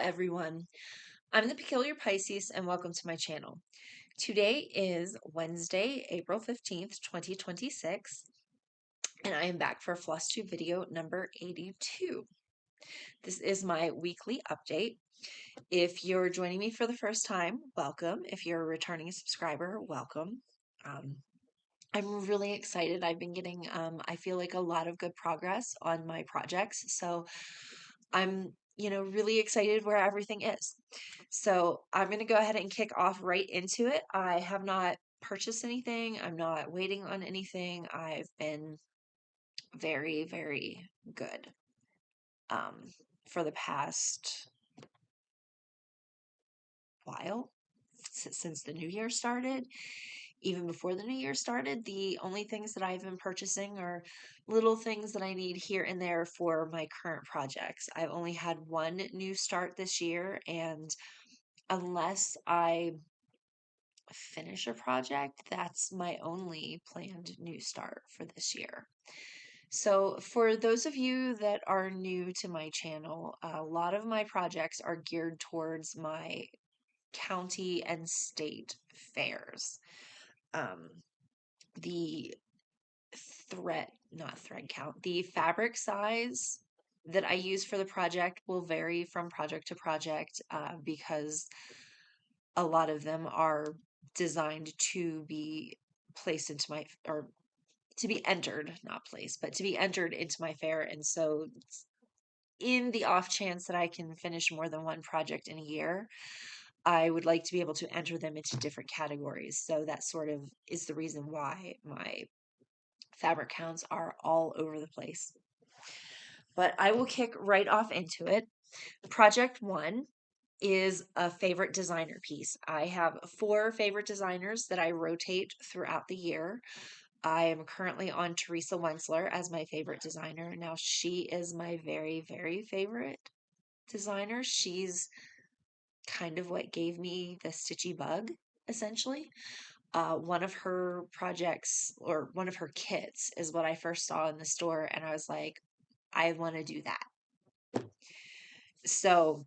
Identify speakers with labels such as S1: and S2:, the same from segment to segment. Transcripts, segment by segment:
S1: everyone. I'm the Peculiar Pisces and welcome to my channel. Today is Wednesday, April 15th, 2026, and I am back for Flosstube video number 82. This is my weekly update. If you're joining me for the first time, welcome. If you're a returning subscriber, welcome. I'm really excited. I've been getting, I feel like a lot of good progress on my projects. So I'm, really excited where everything is. So I'm going to go ahead and kick off right into it. I have not purchased anything. I'm not waiting on anything. I've been very, very good for the past while since the new year started. Even before the new year started, the only things that I've been purchasing are little things that I need here and there for my current projects. I've only had one new start this year, and unless I finish a project, that's my only planned new start for this year. So for those of you that are new to my channel, a lot of my projects are geared towards my county and state fairs. The the fabric size that I use for the project will vary from project to project because a lot of them are designed to be placed into my, or to be entered, not placed, but to be entered into my fair. And so in the off chance that I can finish more than one project in a year, I would like to be able to enter them into different categories. So that sort of is the reason why my fabric counts are all over the place. But I will kick right off into it. Project 1 is a favorite designer piece. I have 4 favorite designers that I rotate throughout the year. I am currently on Teresa Wentzler as my favorite designer. Now, she is my very, very favorite designer. She's kind of what gave me the stitchy bug, essentially. One of her projects, or one of her kits, is what I first saw in the store, and I was like, I want to do that. So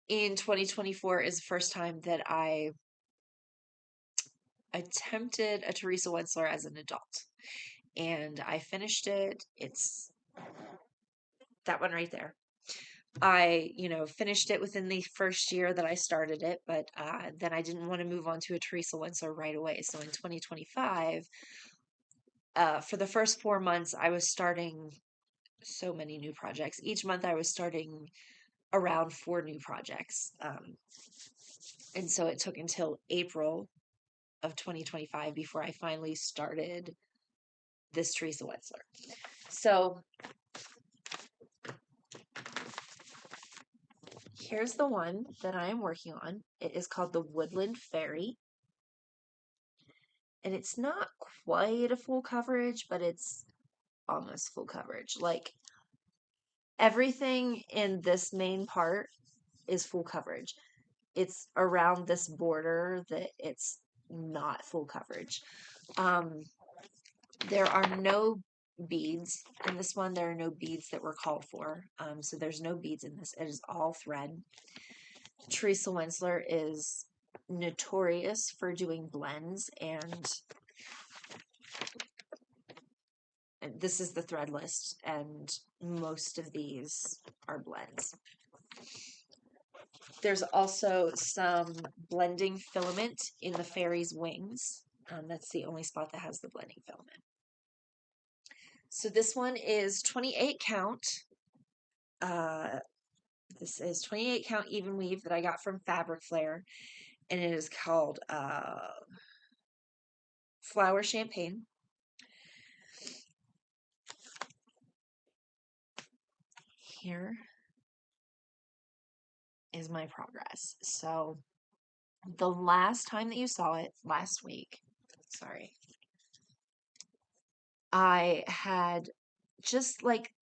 S1: in 2024 is the first time that I attempted a Teresa Wentzler as an adult, and I finished it. It's that one right there. I, finished it within the first year that I started it, but then I didn't want to move on to a Teresa Wentzler right away. So in 2025, for the first 4 months, I was starting so many new projects. Each month I was starting around 4 new projects. And so it took until April of 2025 before I finally started this Teresa Wentzler. So here's the one that I am working on. It is called the Woodland Faerie. And it's not quite a full coverage, but it's almost full coverage. Like, everything in this main part is full coverage. It's around this border that it's not full coverage. There are no beads in this one. There are no beads that were called for. So there's no beads in this. It is all thread. Teresa Wentzler is notorious for doing blends, and this is the thread list, and most of these are blends. There's also some blending filament in the Faerie's wings. That's the only spot that has the blending filament. So this one is 28 count. This is 28 count even weave that I got from Flair, and it is called Flower Champagne. Here is my progress. So the last time that you saw it, last week, sorry, I had just like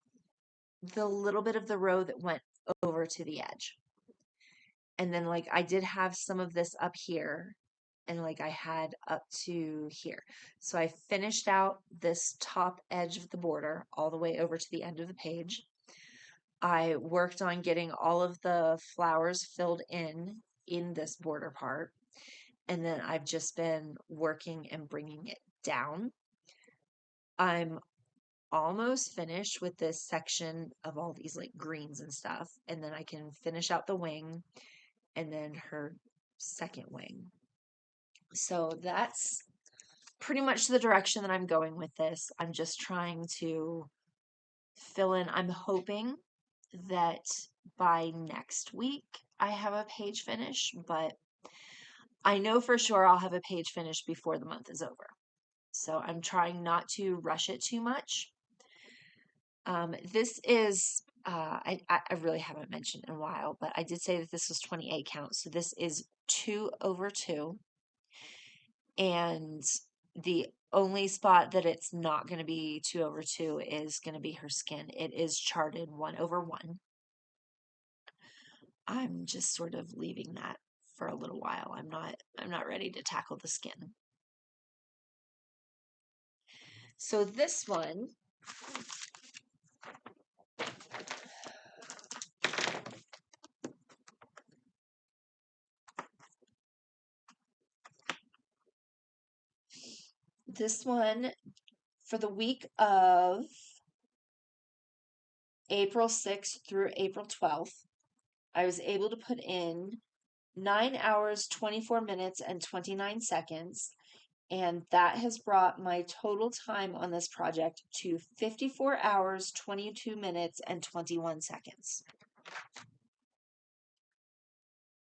S1: the little bit of the row that went over to the edge. And then like I did have some of this up here, and like I had up to here. So I finished out this top edge of the border all the way over to the end of the page. I worked on getting all of the flowers filled in this border part. And then I've just been working and bringing it down. I'm almost finished with this section of all these like greens and stuff. And then I can finish out the wing and then her second wing. So that's pretty much the direction that I'm going with this. I'm just trying to fill in. I'm hoping that by next week I have a page finish, but I know for sure I'll have a page finish before the month is over. So I'm trying not to rush it too much. This is, I really haven't mentioned in a while, but I did say that this was 28 count. So this is 2/2. And the only spot that it's not going to be 2/2 is going to be her skin. It is charted 1/1. I'm just sort of leaving that for a little while. I'm not ready to tackle the skin. So this one, for the week of April 6th through April 12th, I was able to put in 9 hours, 24 minutes, and 29 seconds. And that has brought my total time on this project to 54 hours, 22 minutes, and 21 seconds.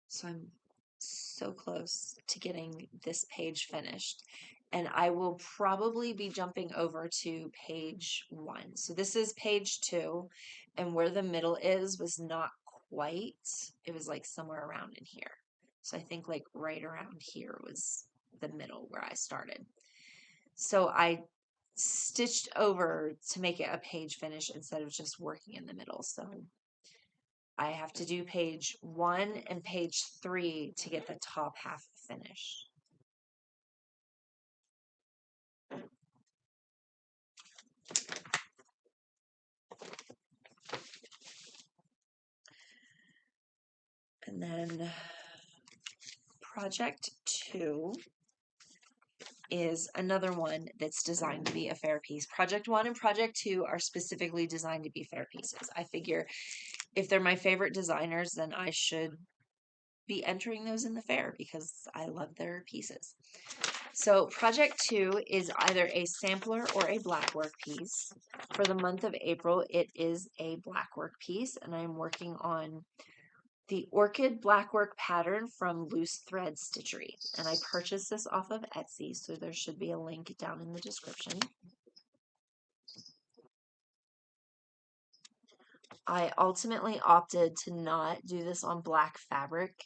S1: So I'm so close to getting this page finished. And I will probably be jumping over to page 1. So this is page 2, and where the middle is was not quite, it was like somewhere around in here. So I think like right around here was the middle where I started. So I stitched over to make it a page finish instead of just working in the middle. So I have to do page 1 and page 3 to get the top half finished. And then project 2 is another one that's designed to be a fair piece. Project 1 and project 2 are specifically designed to be fair pieces. I figure if they're my favorite designers, then I should be entering those in the fair because I love their pieces. So project 2 is either a sampler or a blackwork piece. For the month of April, it is a blackwork piece, and I'm working on the Orchid Blackwork pattern from Loose Thread Stitchery. And I purchased this off of Etsy, so there should be a link down in the description. I ultimately opted to not do this on black fabric,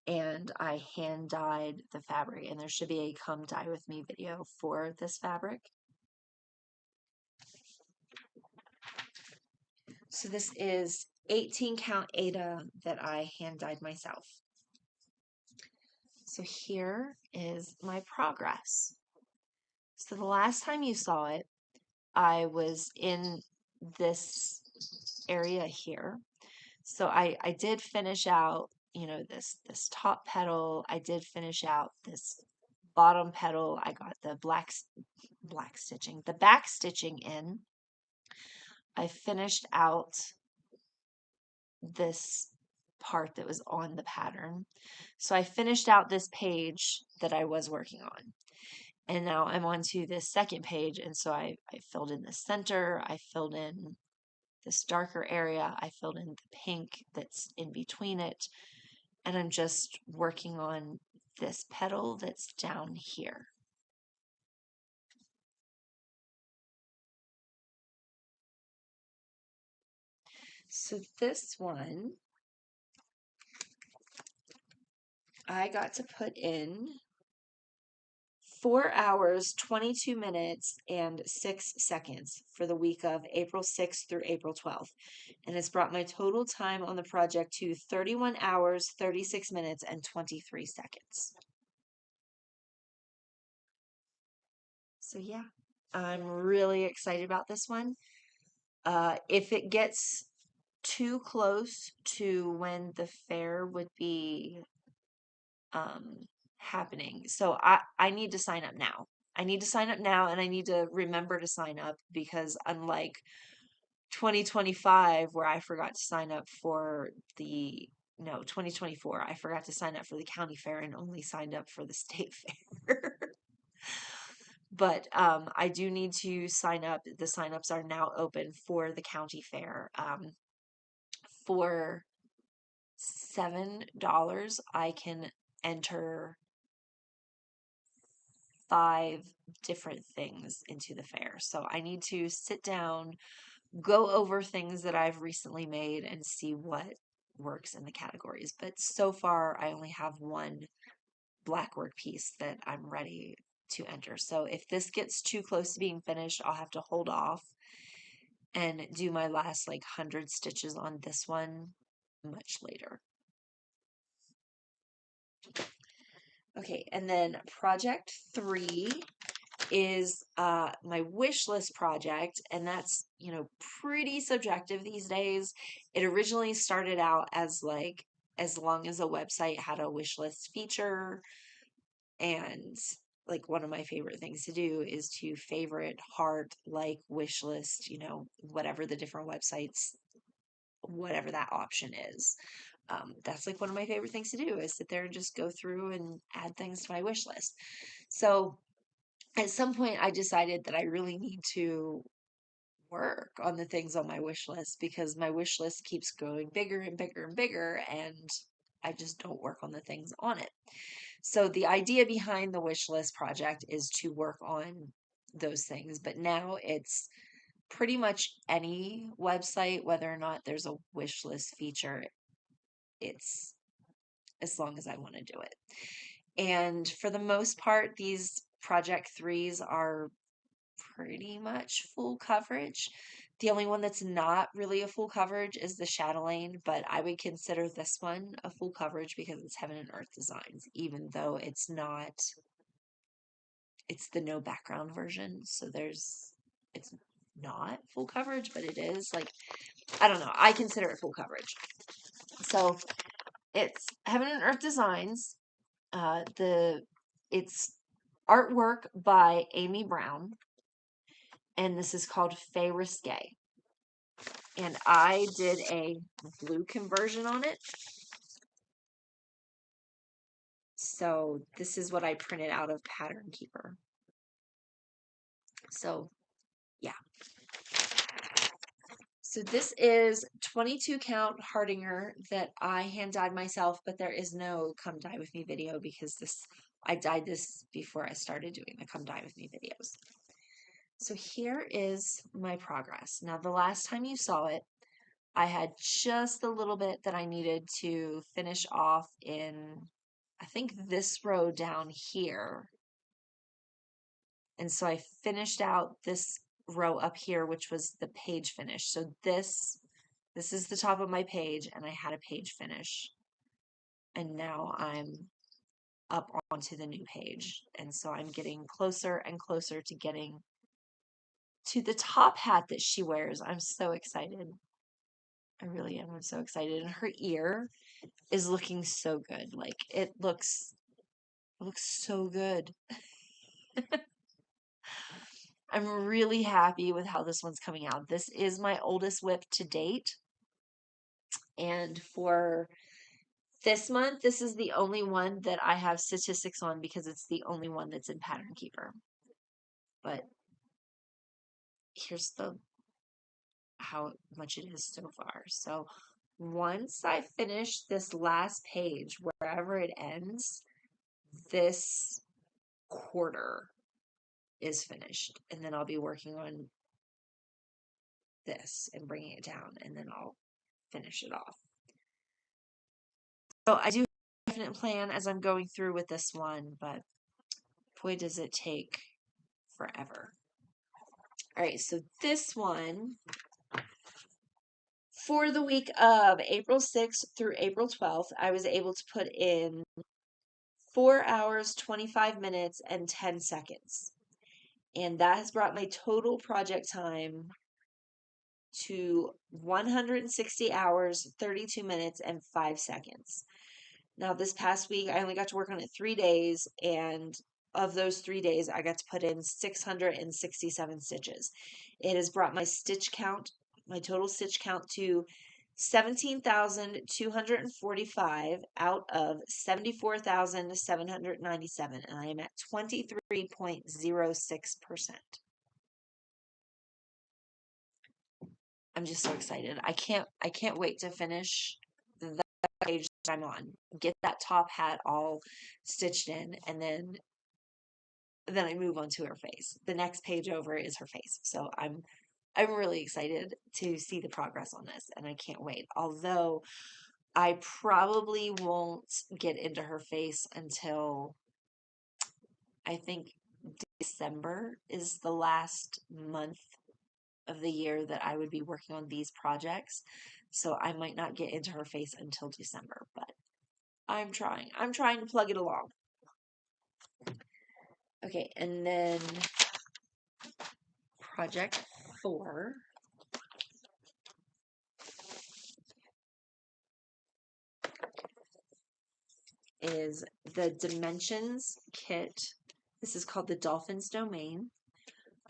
S1: and I hand dyed the fabric, and there should be a come dye with me video for this fabric. So this is 18 count Aida that I hand dyed myself. So here is my progress. So the last time you saw it, I was in this area here. So I did finish out, you know, this top petal. I did finish out this bottom petal. I got the back stitching in. I finished out this part that was on the pattern. So I finished out this page that I was working on. And now I'm on to this second page. And so I filled in the center, I filled in this darker area, I filled in the pink that's in between it. And I'm just working on this petal that's down here. So this one, I got to put in 4 hours, 22 minutes, and 6 seconds for the week of April 6th through April 12th. And it's brought my total time on the project to 31 hours, 36 minutes, and 23 seconds. So yeah, I'm really excited about this one. If it gets too close to when the fair would be happening. So I need to sign up now. I need to sign up now, and I need to remember to sign up, because unlike 2025 where I forgot to sign up for the no, 2024, I forgot to sign up for the county fair and only signed up for the state fair. But I do need to sign up. The signups are now open for the county fair. For $7, I can enter 5 different things into the fair. So I need to sit down, go over things that I've recently made, and see what works in the categories. But so far, I only have one Blackwork piece that I'm ready to enter. So if this gets too close to being finished, I'll have to hold off and do my last like 100 stitches on this one much later. Okay, and then project 3 is my wish list project, and that's, you know, pretty subjective these days. It originally started out as like, as long as a website had a wish list feature, and like one of my favorite things to do is to favorite, heart, like, wish list, you know, whatever the different websites, whatever that option is. That's like one of my favorite things to do, is sit there and just go through and add things to my wish list. So at some point I decided that I really need to work on the things on my wish list, because my wish list keeps growing bigger and bigger and bigger, and I just don't work on the things on it. So the idea behind the wish list project is to work on those things, but now it's pretty much any website, whether or not there's a wish list feature, it's as long as I want to do it. And for the most part, these project 3s are pretty much full coverage. The only one that's not really a full coverage is the Chatelaine, but I would consider this one a full coverage because it's Heaven and Earth Designs, even though it's not, it's the no background version. So it's not full coverage, but it is like, I don't know. I consider it full coverage. So it's Heaven and Earth Designs. It's artwork by Amy Brown, and this is called Faerie Risqué. And I did a blue conversion on it. So this is what I printed out of Pattern Keeper. So yeah. So this is 22 count Hardinger that I hand dyed myself, but there is no come dye with me video because I dyed this before I started doing the come dye with me videos. So here is my progress. Now the last time you saw it, I had just a little bit that I needed to finish off in, I think, this row down here. And so I finished out this row up here, which was the page finish. So this is the top of my page, and I had a page finish. And now I'm up onto the new page. And so I'm getting closer and closer to getting to the top hat that she wears. I'm so excited. I really am. I'm so excited. And her ear is looking so good. Like it looks so good. I'm really happy with how this one's coming out. This is my oldest whip to date. And for this month, this is the only one that I have statistics on because it's the only one that's in Pattern Keeper. But here's how much it is so far. So once I finish this last page, wherever it ends, this quarter is finished. And then I'll be working on this and bringing it down, and then I'll finish it off. So I do have a definite plan as I'm going through with this one, but boy, does it take forever. All right, so this one, for the week of April 6th through April 12th, I was able to put in 4 hours, 25 minutes, and 10 seconds. And that has brought my total project time to 160 hours, 32 minutes, and 5 seconds. Now, this past week, I only got to work on it 3 days, and of those 3 days, I got to put in 667 stitches. It has brought my stitch count, my total stitch count, to 17,245 out of 74,797, and I am at 23.06%. I'm just so excited. I can't wait to finish the page that I'm on. Get that top hat all stitched in, and then I move on to her face. The next page over is her face. So I'm really excited to see the progress on this, and I can't wait. Although I probably won't get into her face until I think December is the last month of the year that I would be working on these projects. So I might not get into her face until December, but I'm trying. I'm trying to plug it along. Okay, and then project 4 is the Dimensions kit. This is called the Dolphins domain.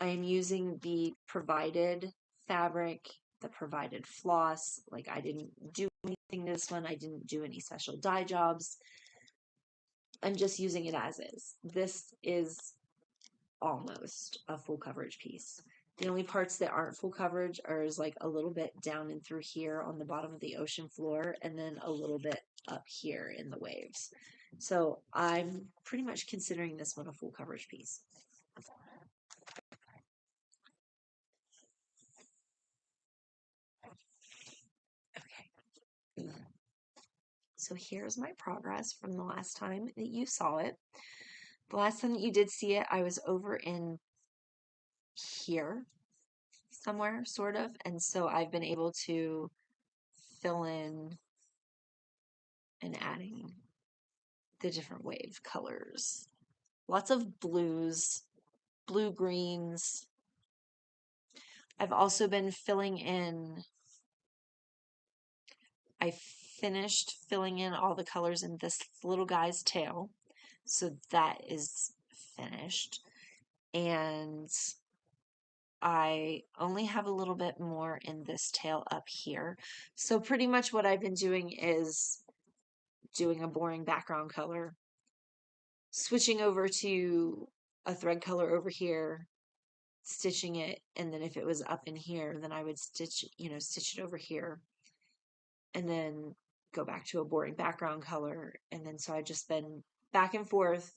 S1: I am using the provided fabric, the provided floss. Like, I didn't do anything this one. I didn't do any special dye jobs. I'm just using it as is. This is almost a full coverage piece. The only parts that aren't full coverage are like a little bit down and through here on the bottom of the ocean floor, and then a little bit up here in the waves. So I'm pretty much considering this one a full coverage piece. Okay. So here's my progress from the last time that you saw it. The last time that you did see it, I was over in here somewhere, sort of. And so I've been able to fill in and adding the different wave colors. Lots of blues, blue greens. I've also been filling in, I finished filling in all the colors in this little guy's tail. So that is finished. And I only have a little bit more in this tail up here. So pretty much what I've been doing is doing a boring background color, switching over to a thread color over here, stitching it, and then if it was up in here, then I would stitch it over here, and then go back to a boring background color. And then so I've just been back and forth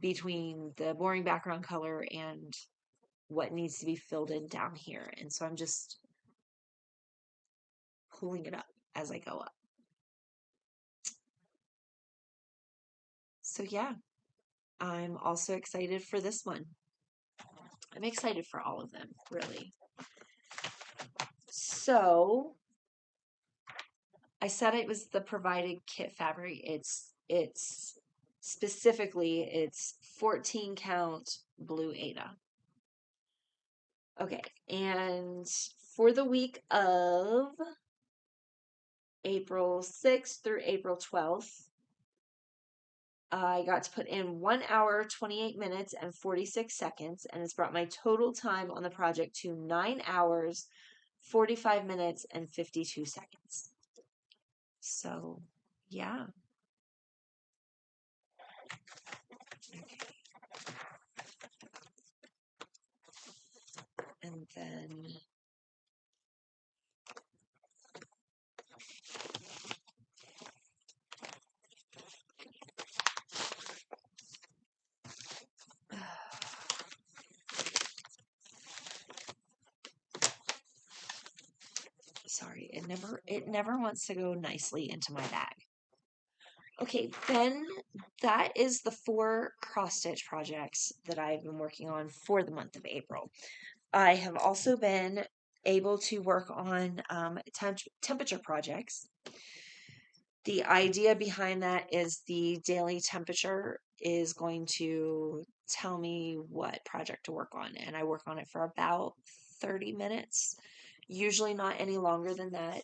S1: between the boring background color and what needs to be filled in down here. And so I'm just pulling it up as I go up. So yeah, I'm also excited for this one. I'm excited for all of them, really. So I said it was the provided kit fabric. It's specifically, it's 14 count blue Aida. Okay, and for the week of April 6th through April 12th, I got to put in 1 hour, 28 minutes, and 46 seconds, and it's brought my total time on the project to 9 hours, 45 minutes, and 52 seconds. So, yeah. Okay. And then sorry, it never wants to go nicely into my bag. Okay, then that is the 4 cross stitch projects that I've been working on for the month of April. I have also been able to work on temperature projects. The idea behind that is the daily temperature is going to tell me what project to work on, and I work on it for about 30 minutes. usually not any longer than that.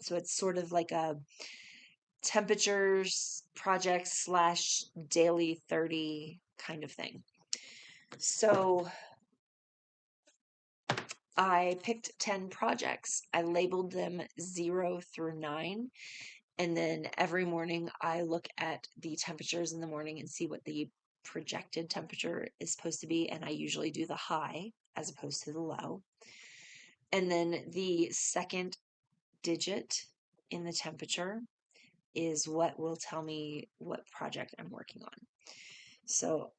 S1: So it's sort of like a temperatures project slash daily 30 kind of thing. So I picked 10 projects. I labeled them 0 through 9. And then every morning I look at the temperatures in the morning and see what the projected temperature is supposed to be. And I usually do the high as opposed to the low. And then the second digit in the temperature is what will tell me what project I'm working on. So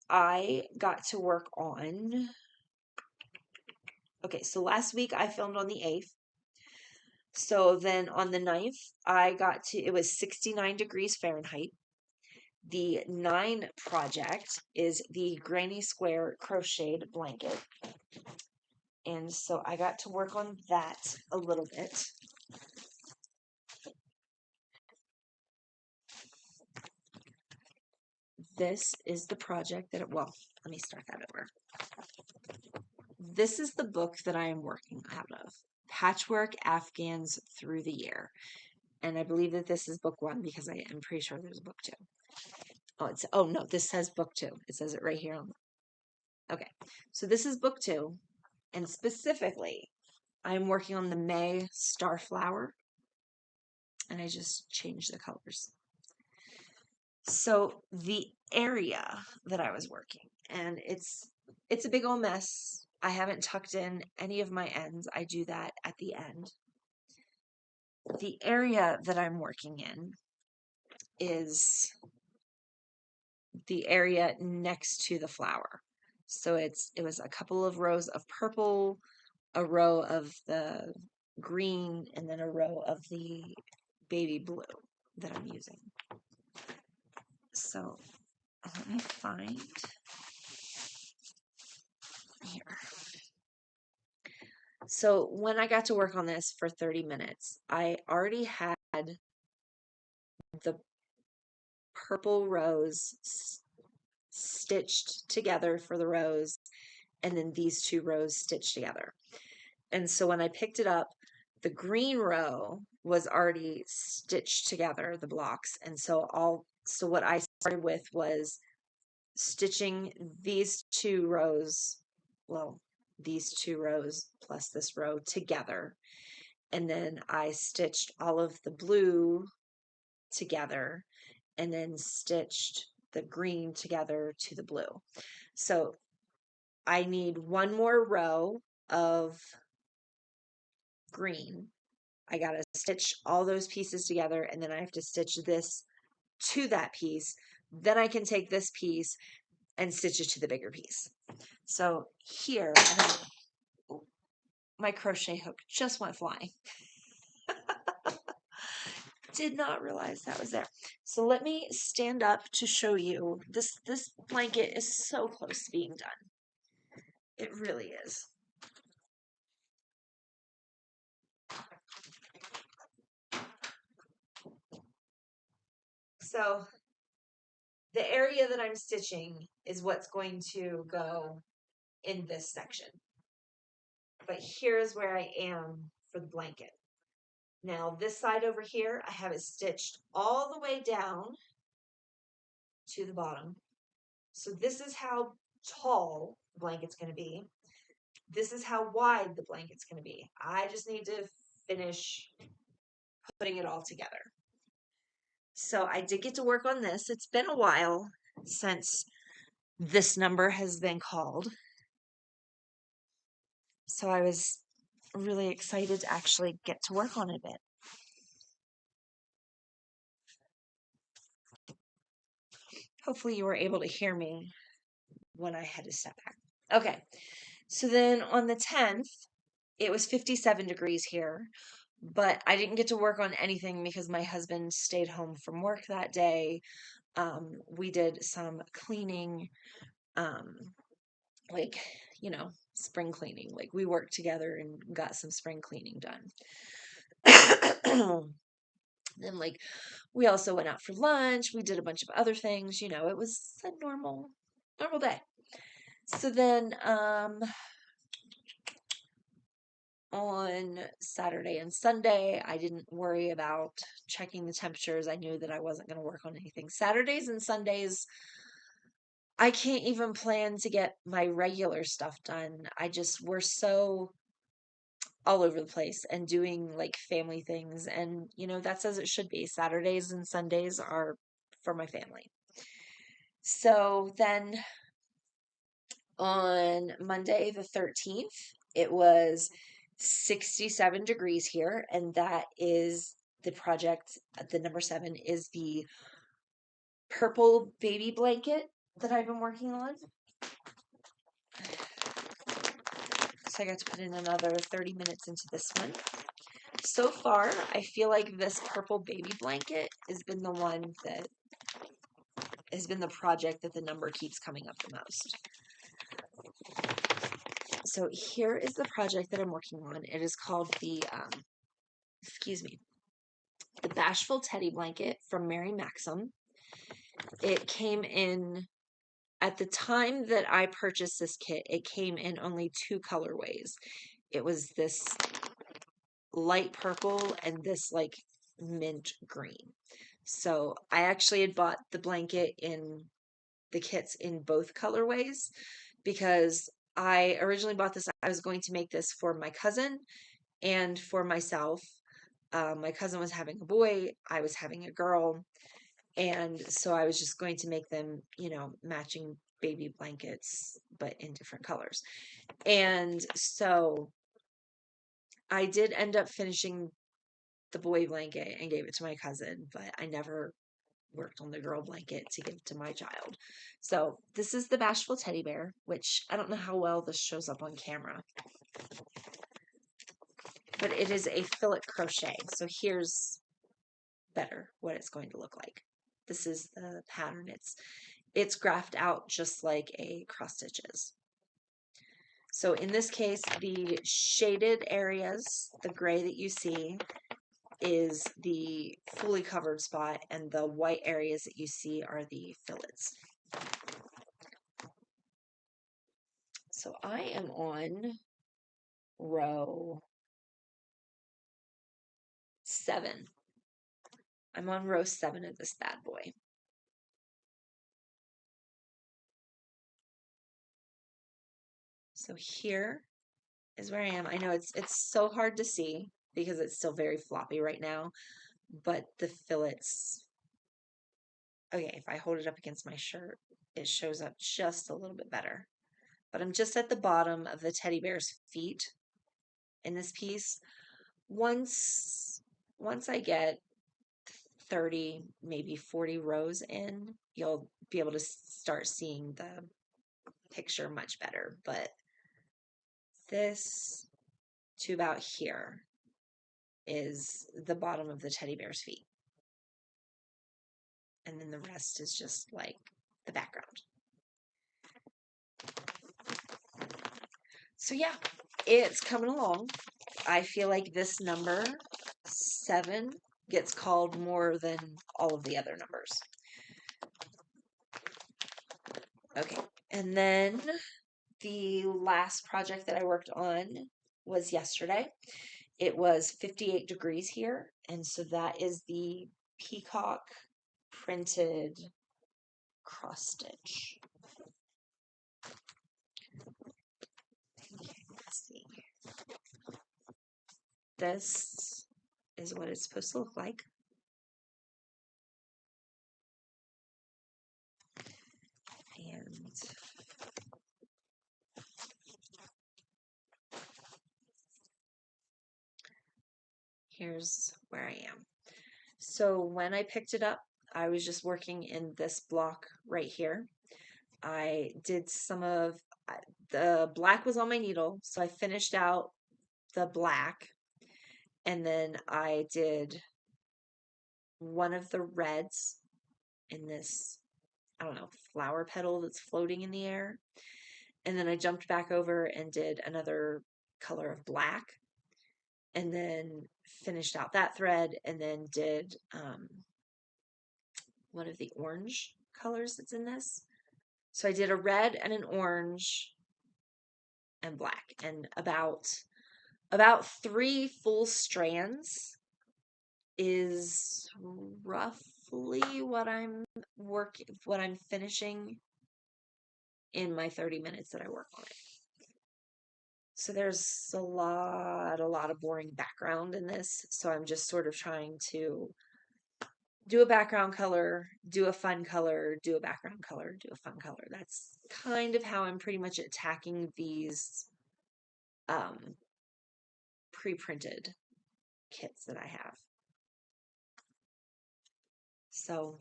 S1: I got to work on, okay, so last week I filmed on the 8th. So then on the 9th, it was 69 degrees Fahrenheit. The 9 project is the Granny Square crocheted blanket. And so I got to work on that a little bit. This is the project well, let me start that over. This is the book that I am working out of, Patchwork Afghans Through the Year. And I believe that this is book 1 because I am pretty sure there's a book 2. Oh no, this says book 2. It says it right here on okay. So this is book 2, and specifically I'm working on the May Starflower, and I just changed the colors. So the area that I was working, and it's a big old mess. I haven't tucked in any of my ends. I do that at the end. The area that I'm working in is the area next to the flower. So it was a couple of rows of purple, a row of the green, and then a row of the baby blue that I'm using. So let me find here. So when I got to work on this for 30 minutes, I already had the purple rows stitched together for the rows, and then these 2 rows stitched together. And so when I picked it up, the green row was already stitched together, the blocks. And so what I started with was stitching these 2 rows, well, these 2 rows plus this row together. And then I stitched all of the blue together and then stitched the green together to the blue. So I need 1 more row of green. I got to stitch all those pieces together, and then I have to stitch this to that piece. Then I can take this piece and stitch it to the bigger piece. So here, my crochet hook just went flying. Did not realize that was there. So let me stand up to show you. This blanket is so close to being done. It really is. So the area that I'm stitching is what's going to go in this section. But here's where I am for the blanket. Now this side over here, I have it stitched all the way down to the bottom. So this is how tall the blanket's going to be. This is how wide the blanket's going to be. I just need to finish putting it all together. So I did get to work on this. It's been a while since this number has been called. So I was really excited to actually get to work on it a bit. Hopefully you were able to hear me when I had to step back. Okay, so then on the 10th, it was 57 degrees here, but I didn't get to work on anything because my husband stayed home from work that day. We did some cleaning, like, spring cleaning. Like, we worked together and got some spring cleaning done. Then, like, we also went out for lunch. We did a bunch of other things. It was a normal day. So then, on Saturday and Sunday. I didn't worry about checking the temperatures. I knew that I wasn't going to work on anything. Saturdays and Sundays, I can't even plan to get my regular stuff done. We're so all over the place and doing like family things. And, that's as it should be. Saturdays and Sundays are for my family. So then on Monday the 13th, it was 67 degrees here, and that is the project. The number 7 is the purple baby blanket that I've been working on. So I got to put in another 30 minutes into this one. So far, I feel like this purple baby blanket has been the one that has been the project that the number keeps coming up the most. So here is the project that I'm working on. It is called the, the Bashful Teddy Blanket from Mary Maxim. It came in, at the time that I purchased this kit, it came in only 2 colorways. It was this light purple and this like mint green. So I actually had bought the blanket in the kits in both colorways because I originally bought this. I was going to make this for my cousin and for myself. My cousin was having a boy, I was having a girl, and so I was just going to make them, matching baby blankets, but in different colors. And so I did end up finishing the boy blanket and gave it to my cousin, but I never worked on the girl blanket to give to my child. So this is the Bashful Teddy Bear, which I don't know how well this shows up on camera, but it is a fillet crochet. So here's better what it's going to look like. This is the pattern. It's graphed out just like a cross stitch is. So in this case, the shaded areas, the gray that you see, is the fully covered spot, and the white areas that you see are the fillets. So I am on row 7. I'm on row 7 of this bad boy. So here is where I am. I know it's so hard to see because it's still very floppy right now, but the fillets, okay, if I hold it up against my shirt, it shows up just a little bit better. But I'm just at the bottom of the teddy bear's feet in this piece. Once I get 30, maybe 40 rows in, you'll be able to start seeing the picture much better. But this to about here is the bottom of the teddy bear's feet. And then the rest is just like the background. So yeah, it's coming along. I feel like this number 7 gets called more than all of the other numbers. Okay, and then the last project that I worked on was yesterday. It was 58 degrees here, and so that is the peacock printed cross stitch. Okay, let's see. This is what it's supposed to look like. And here's where I am. So when I picked it up, I was just working in this block right here. I did some of the black was on my needle, so I finished out the black, and then I did one of the reds in this, I don't know, flower petal that's floating in the air. And then I jumped back over and did another color of black, and then finished out that thread, and then did one of the orange colors that's in this. So I did a red and an orange and black, and about About 3 full strands is roughly what I'm finishing in my 30 minutes that I work on it. So there's a lot of boring background in this. So I'm just sort of trying to do a background color, do a fun color, do a background color, do a fun color. That's kind of how I'm pretty much attacking these um, pre-printed kits that I have. So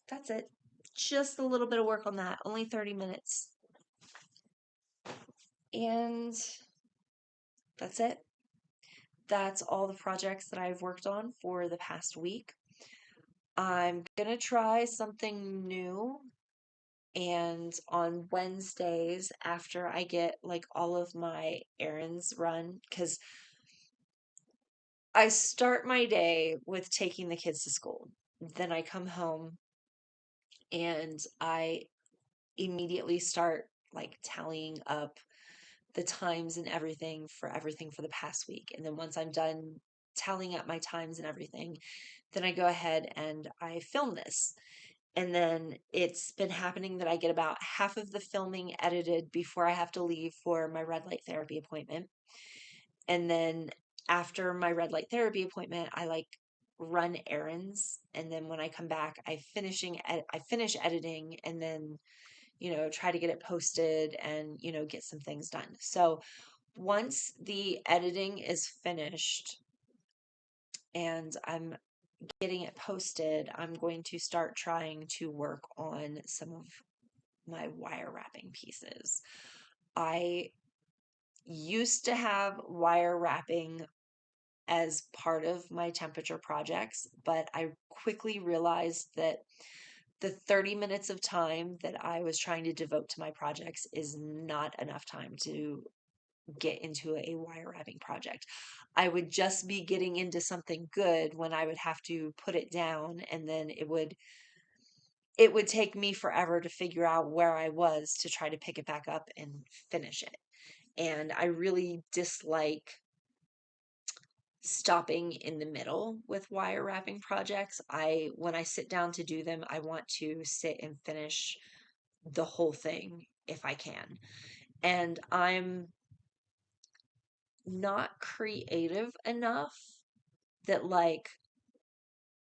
S1: that's it. Just a little bit of work on that. Only 30 minutes. And that's it. That's all the projects that I've worked on for the past week. I'm gonna try something new, and on Wednesdays after I get like all of my errands run, because I start my day with taking the kids to school. Then I come home and I immediately start like tallying up the times and everything for the past week. And then once I'm done tallying up my times and everything, then I go ahead and I film this. And then it's been happening that I get about half of the filming edited before I have to leave for my red light therapy appointment. And then after my red light therapy appointment, I like run errands. And then when I come back, I finish editing, and then try to get it posted and get some things done. So once the editing is finished and I'm getting it posted, I'm going to start trying to work on some of my wire wrapping pieces. I used to have wire wrapping as part of my temperature projects, but I quickly realized that the 30 minutes of time that I was trying to devote to my projects is not enough time to get into a wire wrapping project. I would just be getting into something good when I would have to put it down, and then it would take me forever to figure out where I was to try to pick it back up and finish it. And I really dislike stopping in the middle with wire wrapping projects. When I sit down to do them, I want to sit and finish the whole thing if I can. And I'm not creative enough that like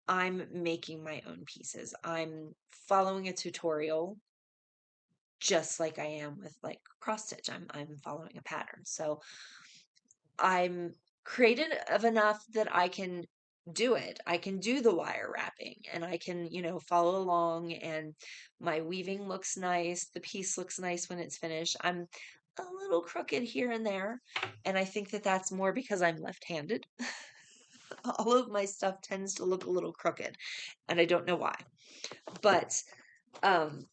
S1: I'm making my own pieces. I'm following a tutorial just like I am with like cross stitch. I'm following a pattern. So I'm creative enough that I can do it. I can do the wire wrapping and I can, follow along, and my weaving looks nice. The piece looks nice when it's finished. I'm a little crooked here and there, and I think that that's more because I'm left-handed. All of my stuff tends to look a little crooked, and I don't know why. But um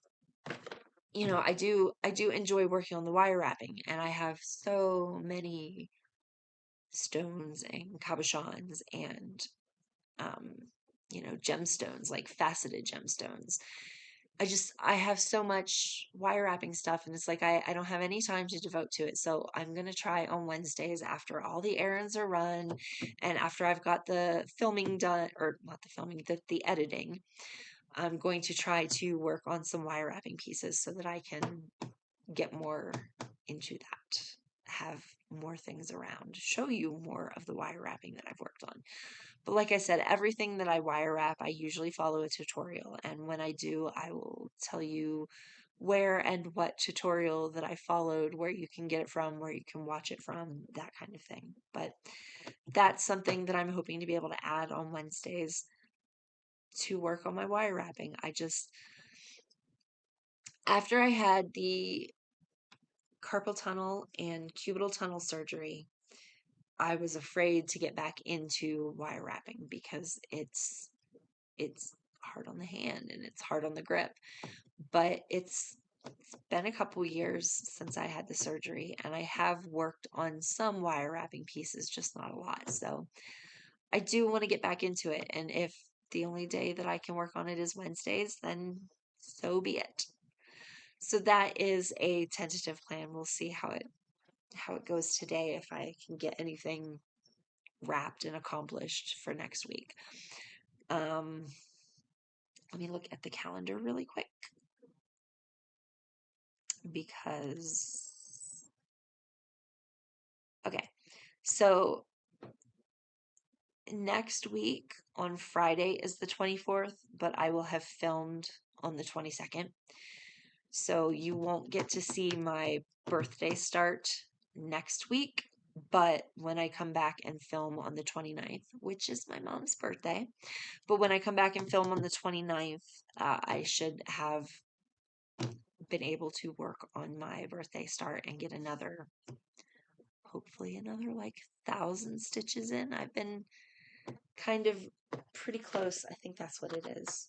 S1: I do enjoy working on the wire wrapping, and I have so many stones and cabochons and um, gemstones, like faceted gemstones. I have so much wire wrapping stuff, and it's like I don't have any time to devote to it. So I'm gonna try on Wednesdays after all the errands are run and after I've got the filming done, or not the filming, the editing. I'm going to try to work on some wire wrapping pieces so that I can get more into that, have more things around, show you more of the wire wrapping that I've worked on. But like I said, everything that I wire wrap, I usually follow a tutorial. And when I do, I will tell you where and what tutorial that I followed, where you can get it from, where you can watch it from, that kind of thing. But that's something that I'm hoping to be able to add on Wednesdays to work on my wire wrapping. After I had the carpal tunnel and cubital tunnel surgery, I was afraid to get back into wire wrapping because it's hard on the hand and it's hard on the grip. But it's been a couple years since I had the surgery, and I have worked on some wire wrapping pieces, just not a lot. So I do want to get back into it, and if the only day that I can work on it is Wednesdays, then so be it. So that is a tentative plan. We'll see how it goes today, if I can get anything wrapped and accomplished for next week. Let me look at the calendar really quick, because, okay, so next week on Friday is the 24th, but I will have filmed on the 22nd. So you won't get to see my birthday start next week, but when I come back and film on the 29th, which is my mom's birthday, but when I come back and film on the 29th, I should have been able to work on my birthday start and get hopefully another like 1,000 stitches in. I've been kind of pretty close. I think that's what it is.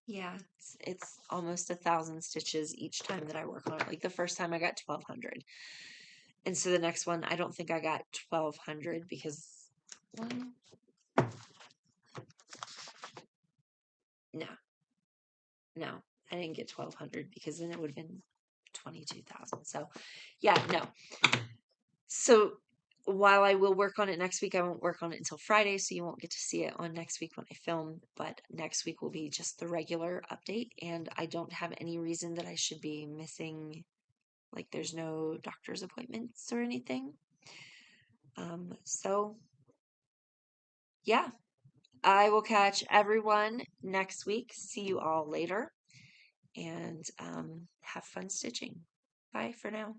S1: Yeah, it's almost 1,000 stitches each time that I work on it. Like the first time I got 1,200. And so the next one, I don't think I got 1,200 because no, no, I didn't get 1,200 because then it would have been 22,000. So yeah, no. So while I will work on it next week, I won't work on it until Friday, so you won't get to see it on next week when I film, but next week will be just the regular update, and I don't have any reason that I should be missing, like there's no doctor's appointments or anything. So yeah, I will catch everyone next week. See you all later, and have fun stitching. Bye for now.